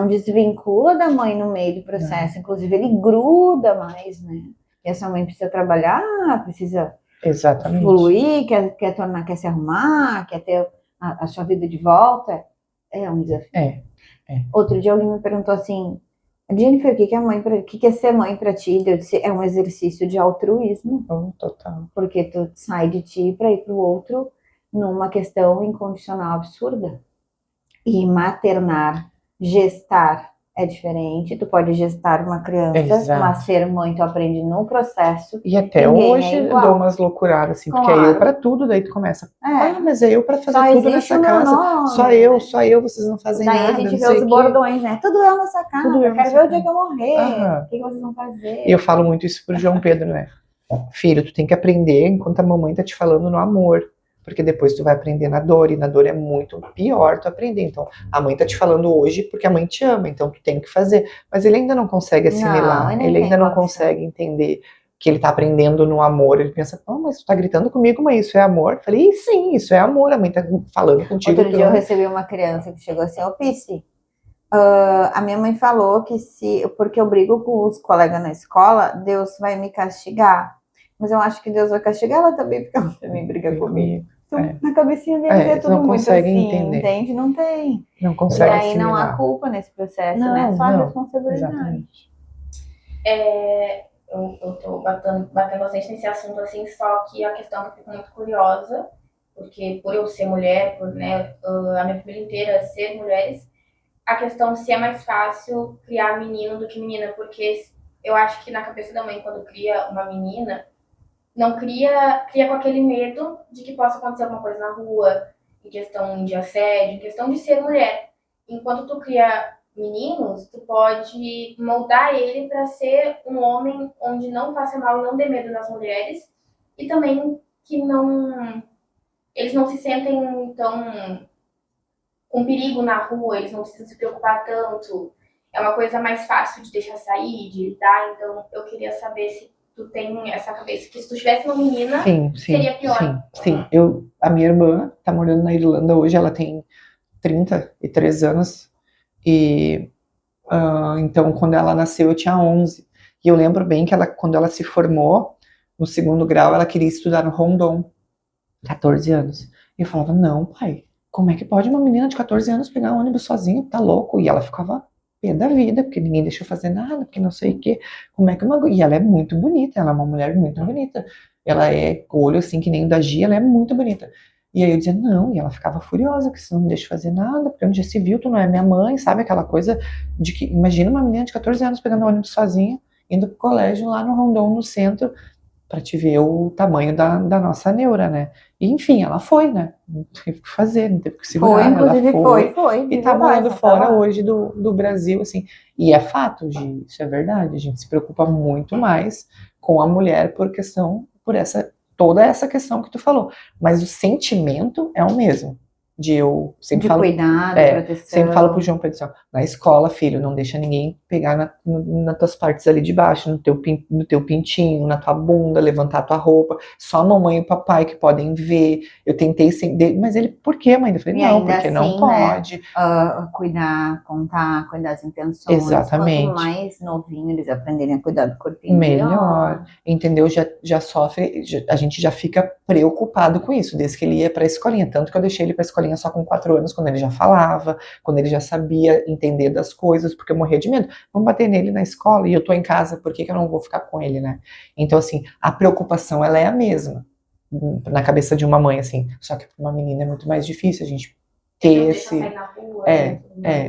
desvincula da mãe no meio do processo. Inclusive, ele gruda mais, né? E essa mãe precisa trabalhar, precisa Exatamente. fluir, quer se arrumar, quer ter a sua vida de volta. É um desafio. Outro dia alguém me perguntou assim: Jennifer, o que é ser mãe pra ti? Eu disse, é um exercício de altruísmo. Total. Porque tu sai de ti para ir pro outro numa questão incondicional absurda. E maternar, gestar é diferente. Tu pode gestar uma criança, mas ser mãe tu aprende no processo. E até hoje eu dou umas loucuradas, assim, porque é eu pra tudo, daí tu começa, mas é eu pra fazer tudo nessa casa. Só eu, vocês não fazem nada. Daí a gente vê os bordões, né? Tudo eu nessa casa, eu quero ver o dia que eu morrer. O que vocês vão fazer? E eu falo muito isso pro João Pedro, né? Filho, tu tem que aprender enquanto a mamãe tá te falando no amor. Porque depois tu vai aprender na dor, e na dor é muito pior tu aprender. Então, a mãe tá te falando hoje porque a mãe te ama, então tu tem que fazer. Mas ele ainda não consegue assimilar, ele ainda não consegue entender que ele tá aprendendo no amor. Ele pensa, mas tu tá gritando comigo, mas isso é amor? Eu falei, sim, isso é amor, a mãe tá falando contigo. Outro dia eu recebi uma criança que chegou assim, Pisci, a minha mãe falou que porque eu brigo com os colegas na escola, Deus vai me castigar. Mas eu acho que Deus vai castigar ela também, porque ela também briga comigo. Então, na cabecinha deles é tudo muito assim, entende? Não tem. Não consegue assimilar. Não há culpa nesse processo, né? Só a responsabilidade. Exatamente. Eu tô batendo bastante nesse assunto, assim, só que a questão que eu fico muito curiosa, porque por eu ser mulher, por, né, a minha família inteira ser mulheres, a questão se é mais fácil criar menino do que menina, porque eu acho que na cabeça da mãe, quando cria uma menina, não cria com aquele medo de que possa acontecer alguma coisa na rua, em questão de assédio, em questão de ser mulher. Enquanto tu cria meninos, tu pode moldar ele para ser um homem onde não faça mal e não dê medo nas mulheres, e também que eles não se sentem tão com perigo na rua, eles não precisam se preocupar tanto. É uma coisa mais fácil de deixar sair, de lidar. Então, eu queria saber se tu tem essa cabeça que se tu tivesse uma menina, seria pior. Sim. A minha irmã tá morando na Irlanda hoje, ela tem 33 anos. E então, quando ela nasceu, eu tinha 11. E eu lembro bem que quando ela se formou, no 2º grau, ela queria estudar no Rondon, 14 anos. E eu falava, não, pai, como é que pode uma menina de 14 anos pegar um ônibus sozinha? Tá louco? E ela ficava pé da vida, porque ninguém deixou fazer nada, porque não sei o quê. Como é que E ela é muito bonita, ela é uma mulher muito bonita. Ela é olho assim, que nem o da Gia, ela é muito bonita. E aí eu dizia, não, e ela ficava furiosa, que você não me deixa fazer nada, porque onde já se viu, tu não é minha mãe, sabe? Aquela coisa de que, imagina uma menina de 14 anos pegando um ônibus sozinha, indo pro colégio lá no Rondon, no centro, pra te ver o tamanho da nossa neura, né? E, enfim, ela foi, né? Não teve o que fazer, não teve o que segurar. Foi, inclusive ela foi. E tá morando fora hoje do Brasil, assim. E é fato, isso é verdade. A gente se preocupa muito mais com a mulher toda essa questão que tu falou. Mas o sentimento é o mesmo. Eu sempre falo, cuidado, proteção. Sempre falo pro João Pedro assim, na escola, filho, não deixa ninguém pegar nas tuas partes ali de baixo, no teu pintinho, na tua bunda, levantar tua roupa. Só a mamãe e o papai que podem ver. Eu tentei mas ele, por quê, mãe? Eu falei, não, porque assim, não pode. Né, cuidar, contar, cuidar das intenções. Exatamente. Quanto mais novinho eles aprenderem a cuidar do corpinho, melhor. Entendeu? Já sofre, a gente já fica preocupado com isso, desde que ele ia pra escolinha. Tanto que eu deixei ele pra escolinha só com 4 anos, quando ele já falava, quando ele já sabia entender das coisas, porque eu morria de medo. Vamos bater nele na escola e eu tô em casa, por que eu não vou ficar com ele, né? Então, assim, a preocupação, ela é a mesma na cabeça de uma mãe, assim. Só que para uma menina é muito mais difícil a gente ter esse... Sair na rua,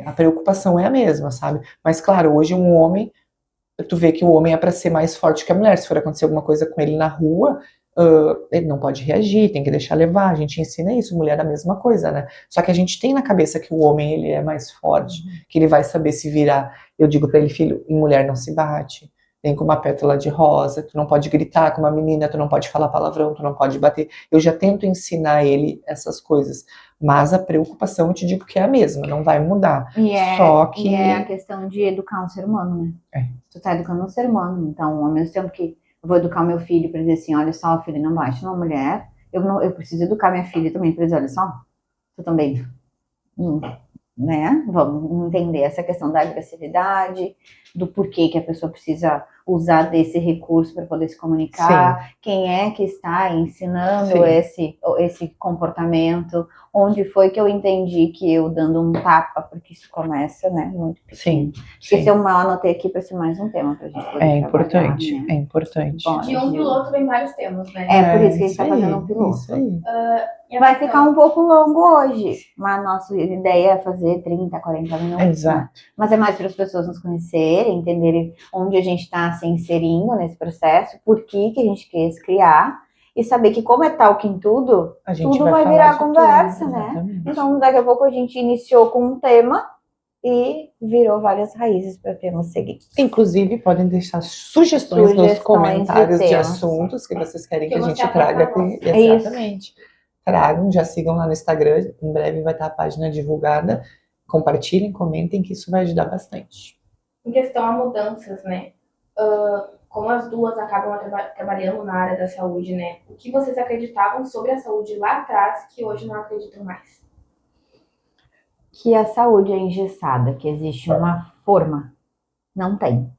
a preocupação é a mesma, sabe? Mas, claro, hoje um homem, tu vê que o homem é para ser mais forte que a mulher. Se for acontecer alguma coisa com ele na rua, Ele não pode reagir, tem que deixar levar, a gente ensina isso, mulher é a mesma coisa, né? Só que a gente tem na cabeça que o homem, ele é mais forte, que ele vai saber se virar. Eu digo pra ele, filho, em mulher não se bate, vem com uma pétala de rosa, tu não pode gritar com uma menina, tu não pode falar palavrão, tu não pode bater. Eu já tento ensinar ele essas coisas, mas a preocupação, eu te digo que é a mesma, não vai mudar. Só que... E é a questão de educar um ser humano, né? É. Tu tá educando um ser humano, então, ao mesmo tempo que eu vou educar o meu filho para dizer assim, olha só, filho, não bate numa mulher, eu preciso educar minha filha também para dizer, olha só, tu também, né? Vamos entender essa questão da agressividade, do porquê que a pessoa precisa usar desse recurso para poder se comunicar, sim, quem é que está ensinando esse comportamento, onde foi que eu entendi que eu dando um tapa, porque isso começa, né, muito pequeno. Sim, esse eu anotei aqui para ser mais um tema para a gente poder é importante, né? É importante. Bom, de um piloto vem vários temas, né? É por isso que a gente está fazendo um piloto. Isso aí. Vai ficar um pouco longo hoje, mas a nossa ideia é fazer 30, 40 minutos. Exato. Né? Mas é mais para as pessoas nos conhecerem, entenderem onde a gente está se inserindo nesse processo, por que a gente quis criar, e saber que como é talking tudo vai virar conversa, tudo, né? Então, daqui a pouco a gente iniciou com um tema e virou várias raízes para temas seguintes. Inclusive, podem deixar sugestões nos comentários de assuntos que vocês querem que a gente traga aqui. Exatamente. Tragam, já sigam lá no Instagram, em breve vai estar a página divulgada. Compartilhem, comentem, que isso vai ajudar bastante. Em questão a mudanças, né? Como as duas acabam trabalhando na área da saúde, né? O que vocês acreditavam sobre a saúde lá atrás que hoje não acreditam mais? Que a saúde é engessada, que existe uma forma. Não tem.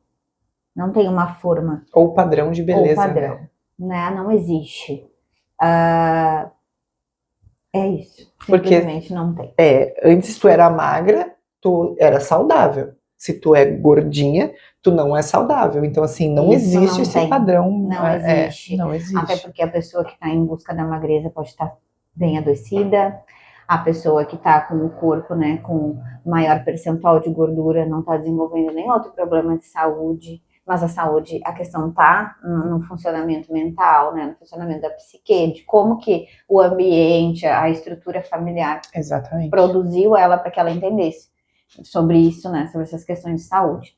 Não tem uma forma. Ou padrão de beleza, padrão, né? Não existe. É isso. Simplesmente porque, não tem. Antes tu era magra, tu era saudável. Se tu é gordinha, tu não é saudável. Então, assim, não existe esse padrão. Não existe. Não existe. Até porque a pessoa que está em busca da magreza pode estar bem adoecida. A pessoa que está com o corpo, né, com maior percentual de gordura, não está desenvolvendo nenhum outro problema de saúde. Mas a saúde, a questão está no funcionamento mental, né, no funcionamento da psique, de como que o ambiente, a estrutura familiar produziu ela para que ela entendesse sobre isso, né, sobre essas questões de saúde.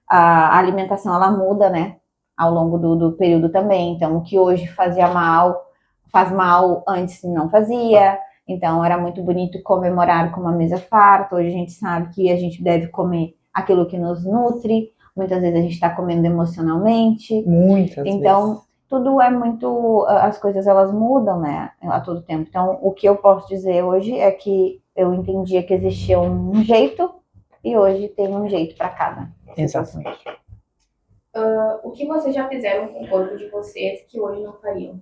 A alimentação, ela muda, né, ao longo do período também. Então, o que hoje faz mal, antes não fazia. Então, era muito bonito comemorar com uma mesa farta. Hoje a gente sabe que a gente deve comer aquilo que nos nutre. Muitas vezes a gente está comendo emocionalmente. Muitas vezes. Então, tudo é muito... As coisas, elas mudam, né? A todo tempo. Então, o que eu posso dizer hoje é que eu entendia que existia um jeito e hoje tem um jeito para cada. Exatamente. O que vocês já fizeram com o corpo de vocês que hoje não fariam?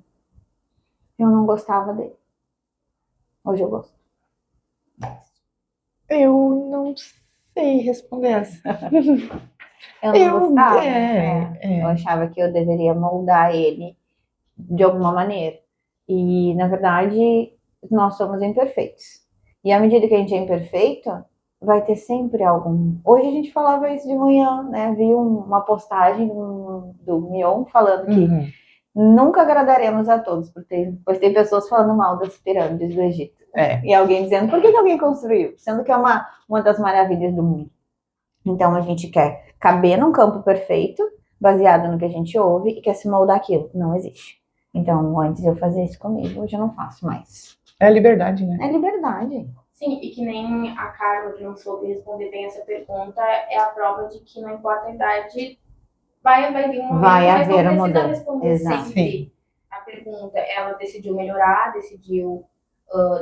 Eu não gostava dele. Hoje eu gosto. Eu não sei responder essa. Eu não gostava. Eu achava que eu deveria moldar ele de alguma maneira. E, na verdade, nós somos imperfeitos. E à medida que a gente é imperfeito, vai ter sempre algum... Hoje a gente falava isso de manhã, né? Vi uma postagem do Mion falando que nunca agradaremos a todos, pois tem pessoas falando mal das pirâmides do Egito. E alguém dizendo, por que alguém construiu? Sendo que é uma das maravilhas do mundo. Então, a gente quer caber num campo perfeito, baseado no que a gente ouve, e quer se moldar aquilo. Não existe. Então, antes eu fazia isso comigo, hoje eu não faço mais. É a liberdade, né? É liberdade. Sim, e que nem a Carla, que não soube responder bem essa pergunta, é a prova de que não importa a idade, vai haver um momento, vai mas haver não uma precisa mudança. responder Exato. sempre a pergunta. Ela decidiu melhorar, decidiu...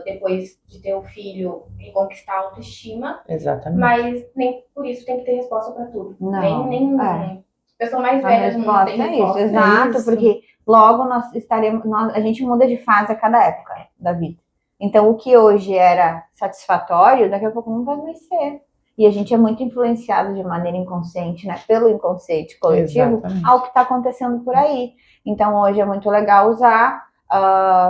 depois de ter um filho e conquistar a autoestima. Exatamente. Mas nem por isso tem que ter resposta para tudo. Não. Nem a pessoa mais velha do mundo tem resposta. Exato, porque logo a gente muda de fase a cada época da vida. Então, o que hoje era satisfatório, daqui a pouco não vai mais ser. E a gente é muito influenciado de maneira inconsciente, né, pelo inconsciente coletivo, ao que está acontecendo por aí. Então, hoje é muito legal usar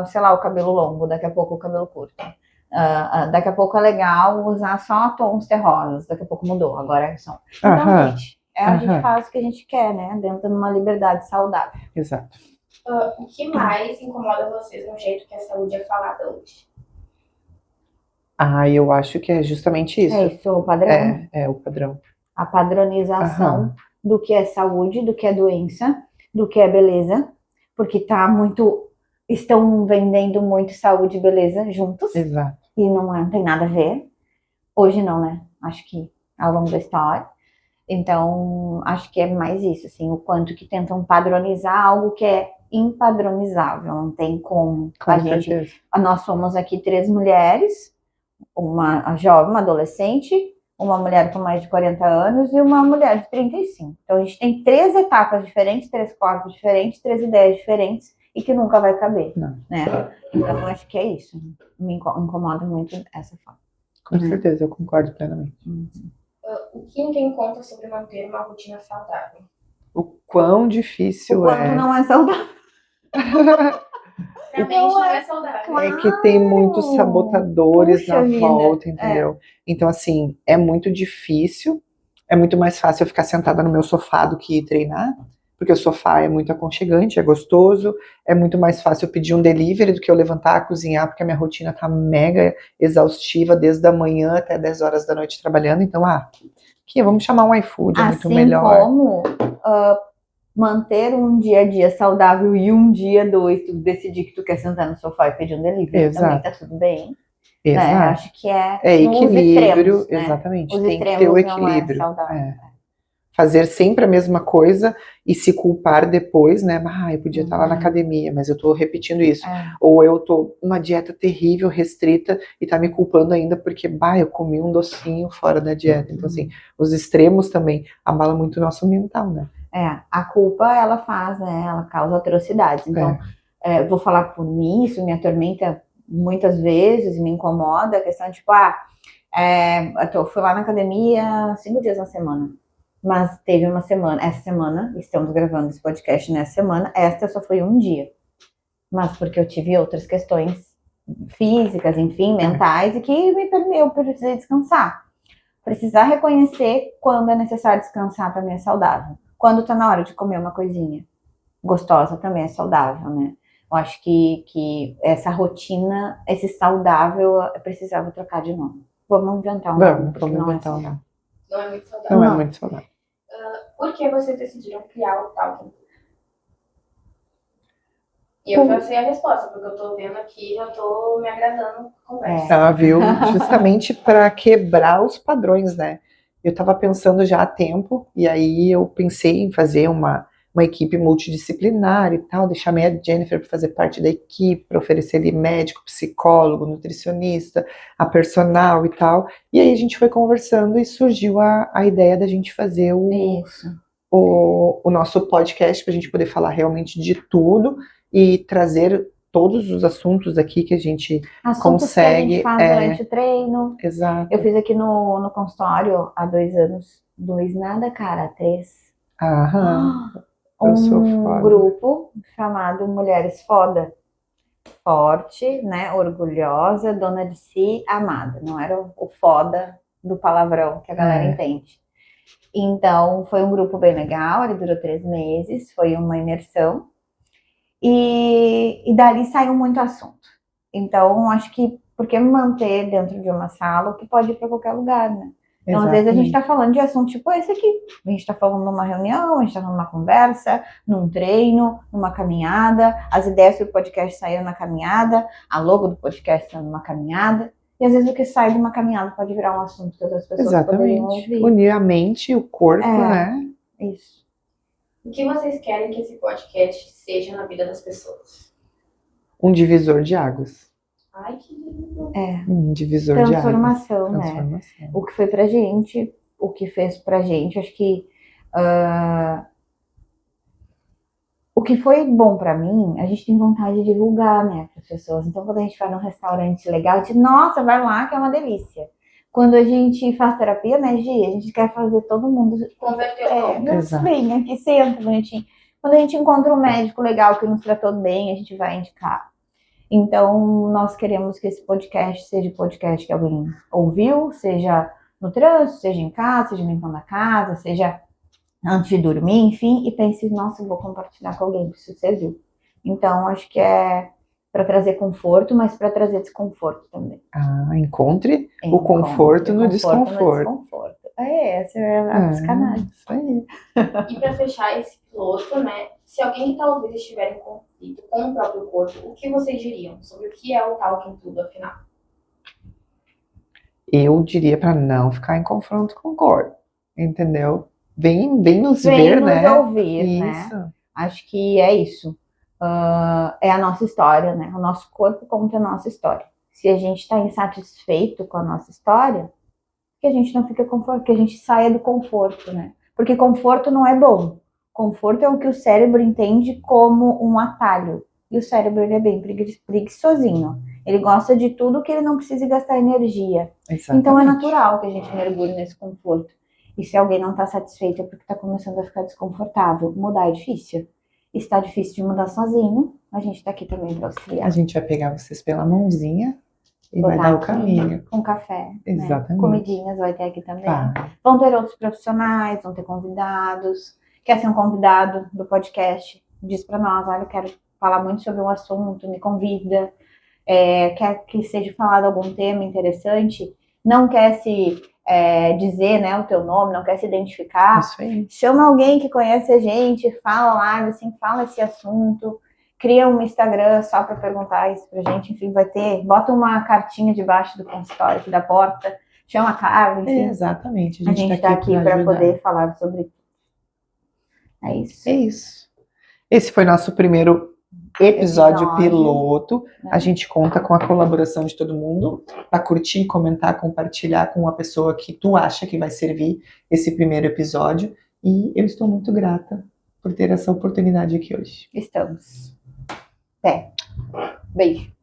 sei lá, o cabelo longo, daqui a pouco o cabelo curto. Daqui a pouco é legal usar só tons terrosos, daqui a pouco mudou, agora são. Então, gente, a gente faz o que a gente quer, né? Dentro de uma liberdade saudável. Exato. O que mais incomoda vocês no jeito que a saúde é falada hoje? Eu acho que é justamente isso. É isso, o padrão. É o padrão. A padronização Aham. do que é saúde, do que é doença, do que é beleza, porque estão vendendo muito saúde e beleza juntos, Exato. e não tem nada a ver. Hoje não, né? Acho que ao longo da história. Então, acho que é mais isso, assim, o quanto que tentam padronizar algo que é impadronizável, não tem como. Com certeza. Nós somos aqui 3 mulheres, uma jovem, uma adolescente, uma mulher com mais de 40 anos e uma mulher de 35. Então, a gente tem 3 etapas diferentes, 3 corpos diferentes, 3 ideias diferentes e que nunca vai caber, Não. né? Então, acho que é isso. Me incomoda muito essa forma. Com certeza, eu concordo plenamente. O que ninguém conta sobre manter uma rotina saudável? O quão difícil O quanto não é saudável. Realmente não é saudável. É que tem muitos sabotadores Puxa na vida. volta, entendeu? Então, assim, é muito difícil. É muito mais fácil eu ficar sentada no meu sofá do que ir treinar, porque o sofá é muito aconchegante, é gostoso. É muito mais fácil eu pedir um delivery do que eu levantar, cozinhar, porque a minha rotina tá mega exaustiva, desde a manhã até 10 horas da noite trabalhando. Então, vamos chamar um iFood, é muito Assim melhor. como manter um dia a dia saudável e um dia, 2, tu decidir que tu quer sentar no sofá e pedir um delivery, Exato. também tá tudo bem. Exato. Né? Acho que é equilíbrio, extremos, né? exatamente. Os Tem que ter extremos o não é equilíbrio. saudável. Fazer sempre a mesma coisa e se culpar depois, né? Eu podia estar lá na academia, mas eu tô repetindo isso. Ou eu tô numa dieta terrível, restrita, e tá me culpando ainda porque, eu comi um docinho fora da dieta. Então, assim, os extremos também abalam muito o nosso mental, né? A culpa, ela faz, né? Ela causa atrocidades. Então, vou falar por mim, isso me atormenta muitas vezes, me incomoda, a questão de, fui lá na academia 5 dias na semana. Mas teve essa semana, estamos gravando esse podcast nessa semana, esta só foi um dia. Mas porque eu tive outras questões físicas, enfim, mentais, e que eu precisei descansar. Precisar reconhecer quando é necessário descansar também é saudável. Quando tá na hora de comer uma coisinha gostosa também é saudável, né? Eu acho que essa rotina, esse saudável, eu precisava trocar de nome. Vamos inventar um nome. Vamos inventar um nome. Não é muito saudável. Não é muito saudável. Por que vocês decidiram criar o Talking? E eu já sei a resposta, porque eu tô vendo aqui, já tô me agradando com a conversa. Viu? Justamente para quebrar os padrões, né? Eu tava pensando já há tempo, e aí eu pensei em fazer uma equipe multidisciplinar e tal, deixar a minha Jennifer para fazer parte da equipe, para oferecer ali médico, psicólogo, nutricionista, a personal e tal. E aí a gente foi conversando e surgiu a ideia da gente fazer o nosso podcast para a gente poder falar realmente de tudo e trazer todos os assuntos aqui que a gente consegue. Que a gente faz durante o treino. Exato. Eu fiz aqui no consultório há 2 anos. 2 nada, cara, 3. Um grupo chamado Mulheres Foda. Forte, né? Orgulhosa, dona de si, amada. Não era o foda do palavrão que a galera entende. Então, foi um grupo bem legal, ele durou 3 meses, foi uma imersão. E dali saiu muito assunto. Então, acho que por que me manter dentro de uma sala, que pode ir para qualquer lugar, né? Então, às vezes a gente tá falando de assunto tipo esse aqui. A gente tá falando numa reunião, a gente tá numa conversa, num treino, numa caminhada. As ideias do podcast saíram na caminhada, a logo do podcast saiu numa caminhada. E às vezes o que sai de uma caminhada pode virar um assunto que outras pessoas poderiam ouvir. Unir a mente e o corpo, né? Isso. O que vocês querem que esse podcast seja na vida das pessoas? Um divisor de águas. Ai, que lindo. Um divisor transformação, de águas. Né? O que foi pra gente, o que fez pra gente, acho que o que foi bom pra mim, a gente tem vontade de divulgar, né, para as pessoas. Então, quando a gente vai num restaurante legal, a gente, nossa, vai lá que é uma delícia. Quando a gente faz terapia, né, Gi, a gente quer fazer todo mundo bem, aqui senta, bonitinho. Quando a gente encontra um médico legal que nos tratou bem, a gente vai indicar. Então, nós queremos que esse podcast seja podcast que alguém ouviu, seja no trânsito, seja em casa, seja limpando a casa, seja antes de dormir, enfim, e pense, nossa, eu vou compartilhar com alguém, que isso serviu. Então, acho que é para trazer conforto, mas para trazer desconforto também. Encontre o conforto no desconforto. Essa é a psicanálise. Isso aí. E para fechar esse piloto, né? Se alguém que talvez estiver em conflito com o próprio corpo, o que vocês diriam sobre o que é o Talking Tudo, afinal? Eu diria para não ficar em confronto com o corpo, entendeu? Vem nos Vem ver, nos né? ouvir, Isso. né? Acho que é isso. É a nossa história, né? O nosso corpo conta a nossa história. Se a gente está insatisfeito com a nossa história, que a gente não fica conforto, que a gente saia do conforto, né? Porque conforto não é bom. Conforto é o que o cérebro entende como um atalho. E o cérebro ele é bem preguiçosinho. Ele gosta de tudo que ele não precisa gastar energia. Exatamente. Então é natural que a gente mergulhe nesse conforto. E se alguém não está satisfeito é porque está começando a ficar desconfortável. Mudar é difícil. E se está difícil de mudar sozinho, a gente está aqui também para auxiliar. A gente vai pegar vocês pela mãozinha e vai dar o caminho. Um café. Exatamente. Né? Comidinhas vai ter aqui também. Tá. Vão ter outros profissionais, vão ter convidados. Quer ser um convidado do podcast? Diz para nós, olha, eu quero falar muito sobre um assunto, me convida. Quer que seja falado algum tema interessante, não quer se dizer, né, o teu nome, não quer se identificar, Isso aí. chama alguém que conhece a gente, fala lá, assim, fala esse assunto, cria um Instagram só para perguntar isso pra gente, enfim, bota uma cartinha debaixo do consultório aqui da porta, chama a Carla, enfim. Exatamente, a gente tá aqui para poder falar sobre tudo. É isso. É isso. Esse foi nosso primeiro episódio piloto. Né? A gente conta com a colaboração de todo mundo para curtir, comentar, compartilhar com uma pessoa que tu acha que vai servir esse primeiro episódio. E eu estou muito grata por ter essa oportunidade aqui hoje. Estamos. Beijo.